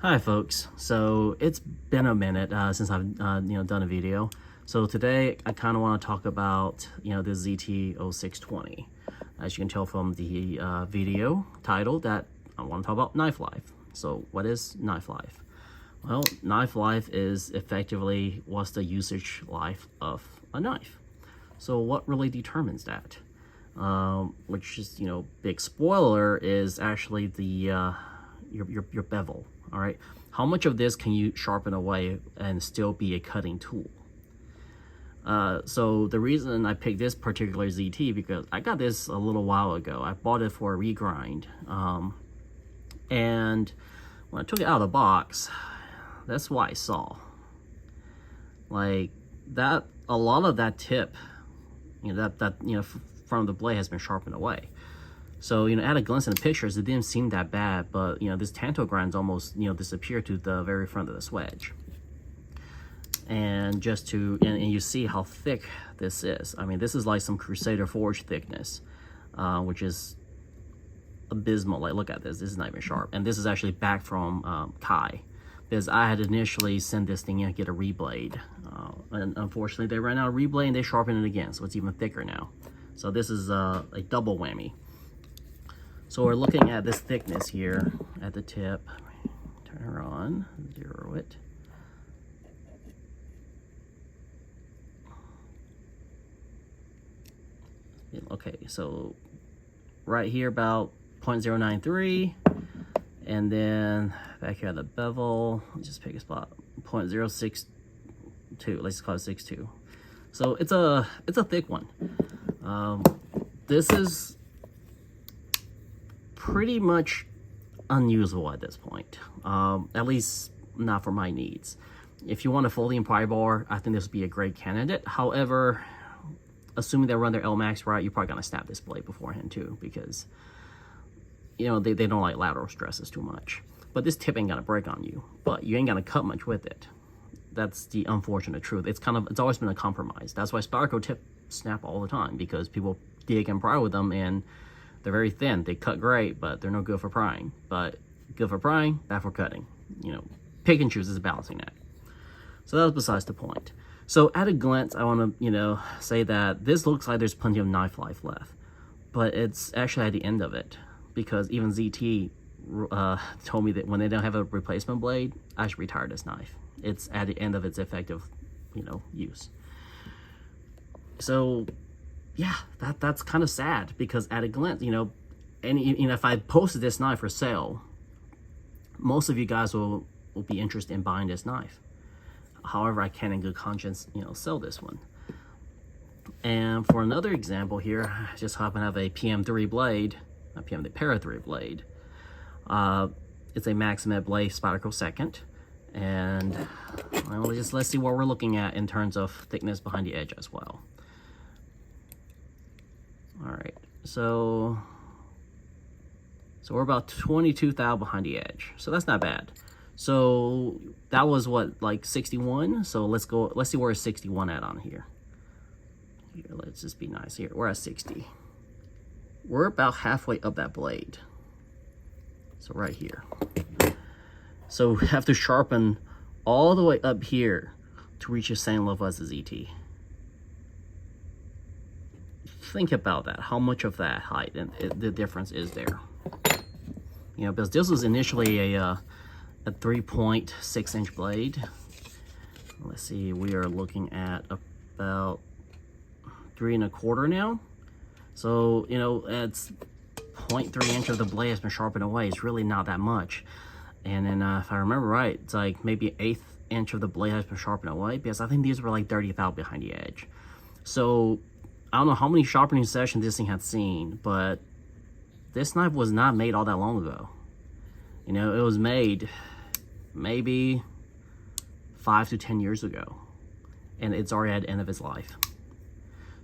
Hi folks, so it's been a minute since I've done a video. So today I kind of want to talk about the ZT-0620. As you can tell from the video title, that I want to talk about knife life. So what is knife life? Well, knife life is effectively what's the usage life of a knife. So what really determines that? Which is, big spoiler, is actually the your bevel. All right, how much of this can you sharpen away and still be a cutting tool? So the reason I picked this particular ZT, because I got this a little while ago. I bought it for a regrind, and when I took it out of the box, that's what I saw. Like that, a lot of that tip, from the blade has been sharpened away. So, at a glance in the pictures, it didn't seem that bad, but, this tanto grind's almost, disappeared to the very front of the swedge. And and you see how thick this is. I mean, this is like some Crusader Forge thickness, which is abysmal. Like, look at this. This is not even sharp. And this is actually back from Kai, because I had initially sent this thing in to get a reblade. And unfortunately, they ran out of reblade and they sharpened it again, so it's even thicker now. So this is a double whammy. So we're looking at this thickness here at the tip. Turn her on, zero it. Okay, so right here about 0.093, and then back here at the bevel, let's just pick a spot, 0.062, let's call it 62. So it's a thick one. This is pretty much unusable at this point, at least not for my needs. If you want a folding pry bar, I think this would be a great candidate. However, assuming they run their LMAX right, you're probably gonna snap this blade beforehand too, because they don't like lateral stresses too much. But this tip ain't gonna break on you, but you ain't gonna cut much with it. That's the unfortunate truth. It's always been a compromise. That's why Spyderco tips snap all the time, because people dig and pry with them, and they're very thin. They cut great, but they're no good for prying. But good for prying, bad for cutting. Pick and choose is a balancing act. So that was besides the point. So at a glance, I want to, say that this looks like there's plenty of knife life left, but it's actually at the end of it, because even ZT told me that when they don't have a replacement blade, I should retire this knife. It's at the end of its effective, use. So yeah, that's kind of sad, because at a glance, if I posted this knife for sale, most of you guys will be interested in buying this knife. However, I can in good conscience, sell this one. And for another example here, I just happen to have a PM3 blade, a Para 3 blade. It's a Maximet blade, Spyderco second. And well, let's see what we're looking at in terms of thickness behind the edge as well. All right, so we're about 22 thou behind the edge, so that's not bad. So that was what, like 61. So let's see where 61 at on here. Let's just be nice here. We're at 60. We're about halfway up that blade. So right here. So we have to sharpen all the way up here to reach the same level as the ZT. Think about that. How much of that height and the difference is there? Because this was initially a 3.6 inch blade. Let's see, we are looking at about 3 1/4 now. So it's 0.3 inch of the blade has been sharpened away. It's really not that much. And then if I remember right, it's like maybe 1/8 inch of the blade has been sharpened away, because I think these were like 30 thou behind the edge. So I don't know how many sharpening sessions this thing had seen, but this knife was not made all that long ago. It was made maybe 5 to 10 years ago, and it's already at the end of its life.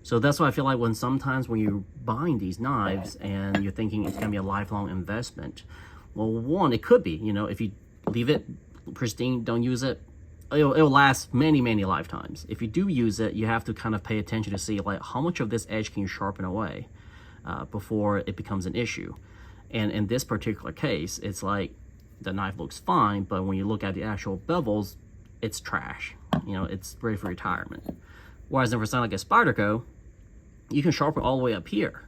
So that's why I feel like sometimes when you're buying these knives and you're thinking it's gonna be a lifelong investment, well, one, it could be, if you leave it pristine, don't use it, it'll last many, many lifetimes. If you do use it, you have to kind of pay attention to see, like, how much of this edge can you sharpen away before it becomes an issue. And in this particular case, it's like the knife looks fine, but when you look at the actual bevels, it's trash. You know, it's ready for retirement. Whereas for something like a Spyderco, you can sharpen all the way up here.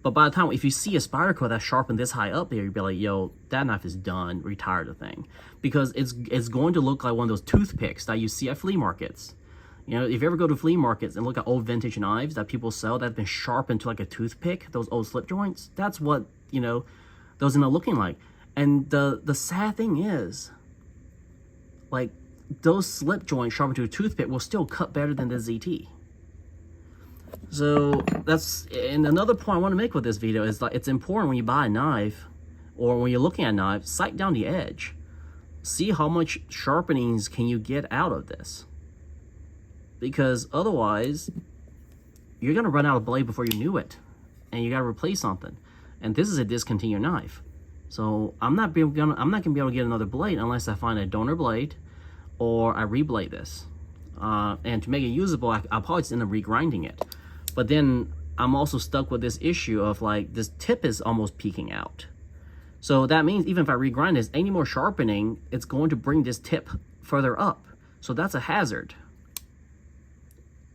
But by the time, if you see a Spyderco that's sharpened this high up here, you'd be like, yo, that knife is done, retire the thing. Because it's going to look like one of those toothpicks that you see at flea markets. You know, if you ever go to flea markets and look at old vintage knives that people sell that have been sharpened to like a toothpick, those old slip joints, that's what, you know, those end up looking like. And the sad thing is, like, those slip joints sharpened to a toothpick will still cut better than the ZT. So that's, and another point I want to make with this video is like, it's important when you buy a knife or when you're looking at knives, sight down the edge. See how much sharpenings can you get out of this. Because otherwise, you're going to run out of blade before you knew it. And you got to replace something. And this is a discontinued knife. So I'm not going to be able to get another blade unless I find a donor blade or I reblade this. And to make it usable, I'll probably just end up regrinding it. But then I'm also stuck with this issue of like, this tip is almost peeking out. So that means even if I regrind this, any more sharpening, it's going to bring this tip further up. So that's a hazard.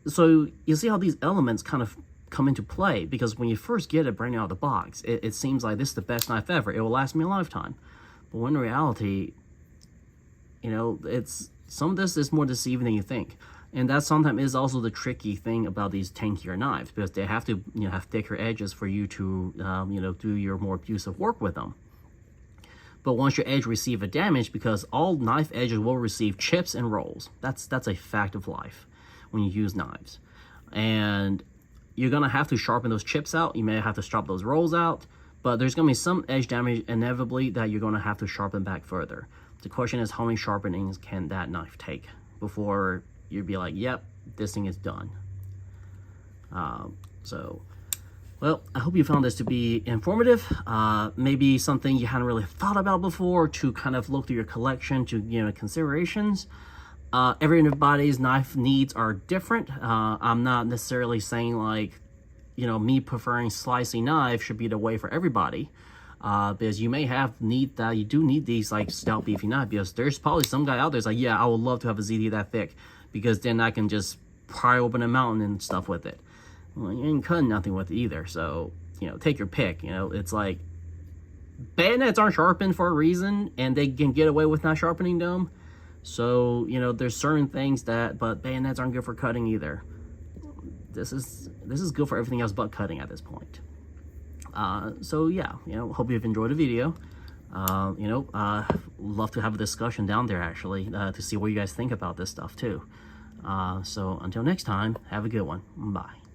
So you see how these elements kind of come into play, because when you first get it brand new out of the box, it seems like this is the best knife ever. It will last me a lifetime. But when in reality, you know, some of this is more deceiving than you think. And that sometimes is also the tricky thing about these tankier knives, because they have to, you know, have thicker edges for you to, you know, do your more abusive work with them. But once your edge receive a damage, because all knife edges will receive chips and rolls. That's a fact of life when you use knives. And you're gonna have to sharpen those chips out. You may have to strop those rolls out, but there's gonna be some edge damage inevitably that you're gonna have to sharpen back further. The question is, how many sharpenings can that knife take before you'd be like, yep, this thing is done. Well, I hope you found this to be informative. Maybe something you hadn't really thought about before, to kind of look through your collection, to, you know, considerations. Everybody's knife needs are different. I'm not necessarily saying like, you know, me preferring slicing knife should be the way for everybody. Because you may have you do need these like stout beefy knife, because there's probably some guy out there that's like, yeah, I would love to have a ZT that thick, because then I can just pry open a mountain and stuff with it. Well, you ain't cutting nothing with it either. So, you know, take your pick. You know, it's like, bayonets aren't sharpened for a reason, and they can get away with not sharpening them. So, you know, there's certain things but bayonets aren't good for cutting either. This is good for everything else but cutting at this point. So yeah, you know, hope you've enjoyed the video. You know, love to have a discussion down there actually, to see what you guys think about this stuff too. So until next time, have a good one. Bye.